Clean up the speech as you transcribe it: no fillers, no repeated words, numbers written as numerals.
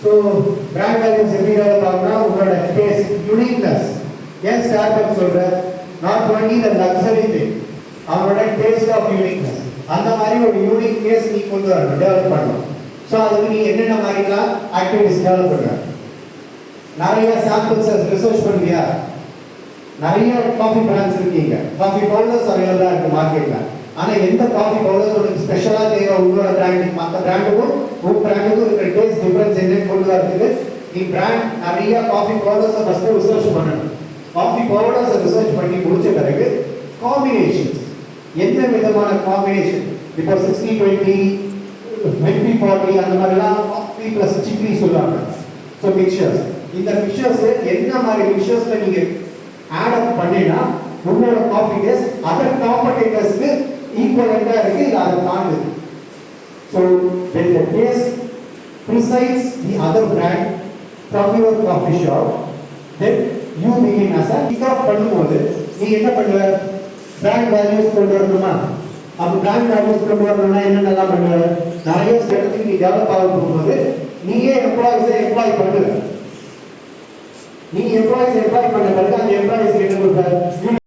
So brand values எப்படி பார்த்தோம்னா உங்களோட டேஸ்ட் யூனிக்னஸ். ஏன் ஸ்டார்பக்ஸ் சொல்ற not only the luxury thing, அவங்களோட டேஸ்ட் ஆஃப் யூனிக்னஸ். அந்த மாதிரி ஒரு யூனிக் டேஸ்ட் நீ கொண்டு வரணும், டெவலப் பண்ணணும். ஸோ அதுக்கு நீ என்னென்ன மாதிரிலாம் ஆக்டிவிட்டிஸ் டெவலப் பண்ணுற? நிறைய சாம்பிள்ஸ் ரிசர்ச் பண்ணுவியா? நிறைய காஃபி பிராண்ட்ஸ் இருக்கீங்க, காஃபி பவுடர்ஸ் அவைலபிளாக இருக்கு மார்க்கெட்டில். ஆனால் எந்த காஃபி பவுடர்ஸ் உனக்கு ஸ்பெஷலாக தேவை உங்களோட பிராண்டுக்கு, மற்ற பிராண்டுக்கும் உங்கள் பிராண்டுக்கும் இருக்கிற டேஸ்ட் டிஃபரன்ஸ் என்னன்னு கொண்டு வரதுக்கு நீ பிராண்ட் நிறைய காஃபி பவுடர்ஸை ஃபஸ்ட்டு ரிசர்ச் பண்ணணும். காஃபி பவுடர்ஸை ரிசர்ச் பண்ணி முடிச்ச பிறகு காம்பினேஷன்ஸ், எந்த விதமான காம்பினேஷன், இப்போ 60-20 20-40 அந்த மாதிரிலாம் காஃபி ப்ளஸ் சிக்ரி சொல்லுவாங்க. ஸோ மிக்சர்ஸ், இந்த மிக்சர்ஸ் என்ன மாதிரி மிக்சர்ஸில் நீங்கள் ஆட் அப் பண்ணினா உங்களோட காஃபி டேஸ்ட் அதர் காம்படிட்டர்ஸ்க்கு ஈக்குவலண்டாக இருக்கு, இல்லை அதை தாண்டுது. So when the taste precedes the other brand from your coffee shop, then you begin as a pick up பண்ணும்போது நீ என்ன பண்ணுவ? பிராண்ட் வேல்யூஸ் கொண்டு வரணுமா? அப்போ பிராண்ட் வேல்யூஸ் கொண்டு வரணும்னா என்னென்னலாம் பண்ணுவ? நிறைய இடத்துக்கு நீ டெவலப் ஆக போகும்போது நீயே எம்ப்ளாயிஸை எம்ப்ளாய் பண்ணுவ. நீ எம்ப்ளாயிஸ் எம்ப்ளாய் பண்ண பிறகு அந்த எம்ப்ளாயிஸ்க்கு என்ன கொடுப்ப?